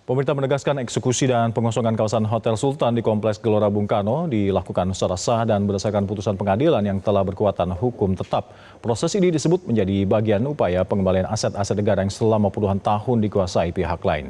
Pemerintah menegaskan eksekusi dan pengosongan kawasan Hotel Sultan di Kompleks Gelora Bung Karno dilakukan secara sah dan berdasarkan putusan pengadilan yang telah berkekuatan hukum tetap. Proses ini disebut menjadi bagian upaya pengembalian aset-aset negara yang selama puluhan tahun dikuasai pihak lain.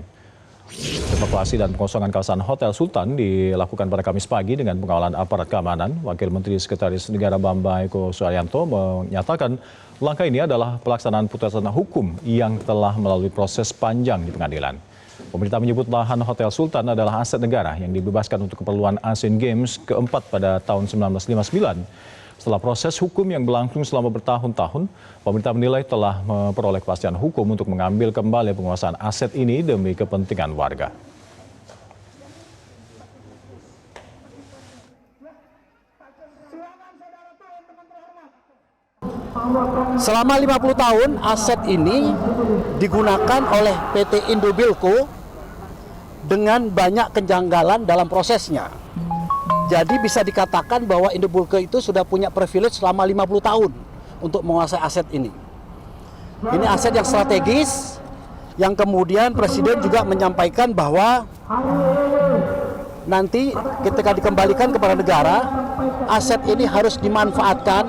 Evakuasi dan pengosongan kawasan Hotel Sultan dilakukan pada Kamis pagi dengan pengawalan aparat keamanan. Wakil Menteri Sekretaris Negara Bambang Eko Suharyanto menyatakan langkah ini adalah pelaksanaan putusan hukum yang telah melalui proses panjang di pengadilan. Pemerintah menyebut lahan Hotel Sultan adalah aset negara yang dibebaskan untuk keperluan Asian Games keempat pada tahun 1959. Setelah proses hukum yang berlangsung selama bertahun-tahun, pemerintah menilai telah memperoleh kepastian hukum untuk mengambil kembali penguasaan aset ini demi kepentingan warga. Selama 50 tahun aset ini digunakan oleh PT Indobilco dengan banyak kejanggalan dalam prosesnya. Jadi bisa dikatakan bahwa Indobilco itu sudah punya privilege selama 50 tahun untuk menguasai aset ini. Ini aset yang strategis yang kemudian Presiden juga menyampaikan bahwa nanti ketika dikembalikan kepada negara, aset ini harus dimanfaatkan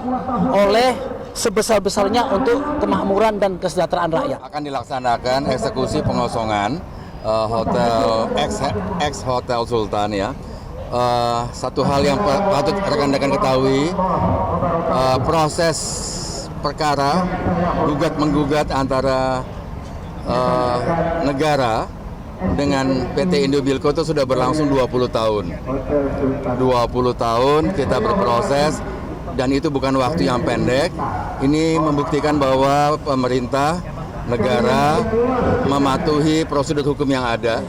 oleh sebesar-besarnya untuk kemakmuran dan kesejahteraan rakyat. Akan dilaksanakan eksekusi pengosongan hotel ex Hotel Sultan ya. Satu hal yang patut rekan-rekan ketahui, proses perkara gugat-menggugat antara negara dengan PT Indobilco itu sudah berlangsung 20 tahun. 20 tahun kita berproses. Dan itu bukan waktu yang pendek. Ini membuktikan bahwa pemerintah negara mematuhi prosedur hukum yang ada.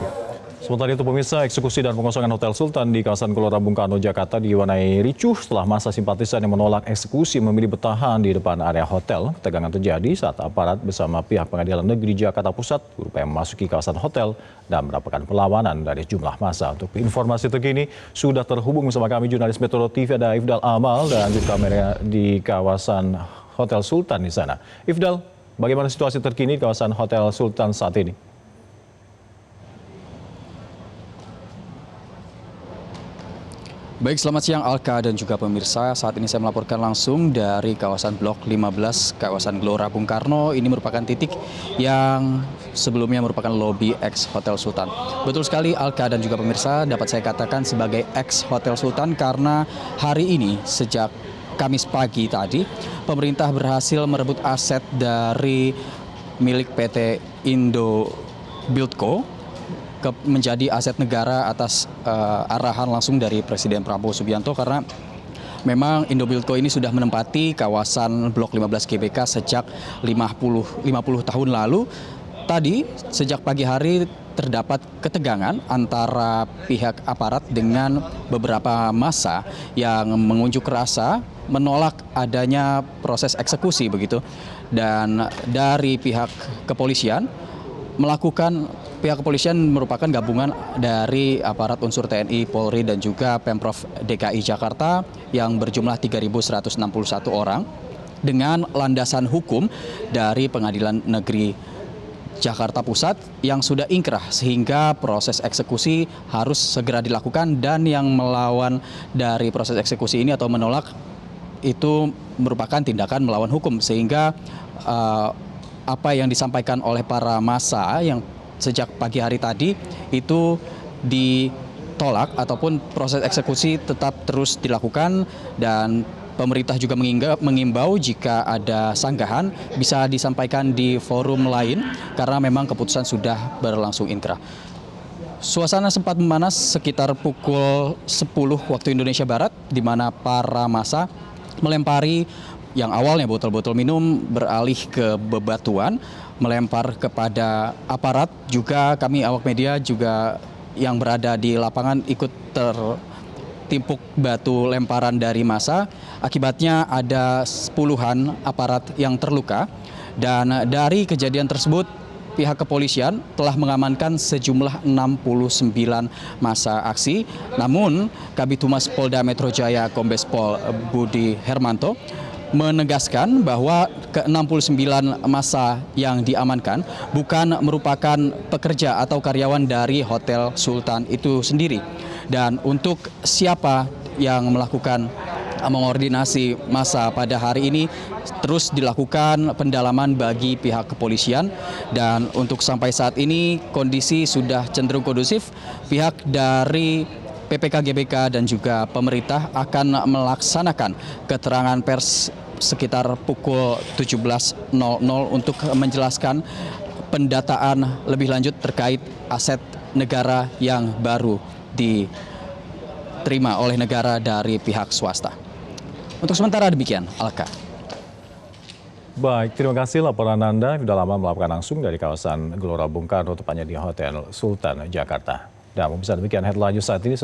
Sementara itu pemirsa, eksekusi dan pengosongan Hotel Sultan di kawasan Gelora Bung Karno, Jakarta diwarnai ricuh setelah massa simpatisan yang menolak eksekusi memilih bertahan di depan area hotel. Ketegangan terjadi saat aparat bersama pihak Pengadilan Negeri Jakarta Pusat berupaya memasuki kawasan hotel dan mendapatkan perlawanan dari jumlah massa. Untuk informasi terkini sudah terhubung bersama kami jurnalis Metro TV ada Ifdal Amal dan juga kamera di kawasan Hotel Sultan di sana. Ifdal, bagaimana situasi terkini di kawasan Hotel Sultan saat ini? Baik, selamat siang Alka dan juga pemirsa. Saat ini saya melaporkan langsung dari kawasan Blok 15, kawasan Gelora Bung Karno. Ini merupakan titik yang sebelumnya merupakan lobi ex Hotel Sultan. Betul sekali Alka dan juga pemirsa, dapat saya katakan sebagai ex Hotel Sultan karena hari ini sejak Kamis pagi tadi, pemerintah berhasil merebut aset dari milik PT Indobilco menjadi aset negara atas arahan langsung dari Presiden Prabowo Subianto, karena memang Indobilco ini sudah menempati kawasan Blok 15 GBK sejak 50 tahun lalu. Tadi sejak pagi hari terdapat ketegangan antara pihak aparat dengan beberapa massa yang mengunjuk rasa menolak adanya proses eksekusi begitu, dan dari pihak kepolisian pihak kepolisian merupakan gabungan dari aparat unsur TNI, Polri, dan juga Pemprov DKI Jakarta yang berjumlah 3.161 orang dengan landasan hukum dari Pengadilan Negeri Jakarta Pusat yang sudah ingkrah sehingga proses eksekusi harus segera dilakukan, dan yang melawan dari proses eksekusi ini atau menolak itu merupakan tindakan melawan hukum, sehingga apa yang disampaikan oleh para massa yang sejak pagi hari tadi itu ditolak ataupun proses eksekusi tetap terus dilakukan, dan pemerintah juga mengimbau jika ada sanggahan bisa disampaikan di forum lain karena memang keputusan sudah berlangsung inkrah. Suasana sempat memanas sekitar pukul 10 waktu Indonesia Barat, di mana para massa melempari yang awalnya botol-botol minum beralih ke bebatuan, melempar kepada aparat. Juga kami awak media juga yang berada di lapangan ikut tertimpuk batu lemparan dari massa. Akibatnya ada puluhan aparat yang terluka, dan dari kejadian tersebut pihak kepolisian telah mengamankan sejumlah 69 massa aksi. Namun Kabid Humas Polda Metro Jaya Kombes Pol Budi Hermanto menegaskan bahwa ke-69 massa yang diamankan bukan merupakan pekerja atau karyawan dari Hotel Sultan itu sendiri. Dan untuk siapa yang melakukan mengordinasi massa pada hari ini terus dilakukan pendalaman bagi pihak kepolisian, dan untuk sampai saat ini kondisi sudah cenderung kondusif. Pihak dari PPK GBK dan juga pemerintah akan melaksanakan keterangan pers sekitar pukul 17.00 untuk menjelaskan pendataan lebih lanjut terkait aset negara yang baru diterima oleh negara dari pihak swasta. Untuk sementara demikian, Alka. Baik, terima kasih laporan Anda. Sudah lama melaporkan langsung dari kawasan Gelora Bung Karno, tepatnya di Hotel Sultan, Jakarta. Dan bisa demikian headline news saat ini.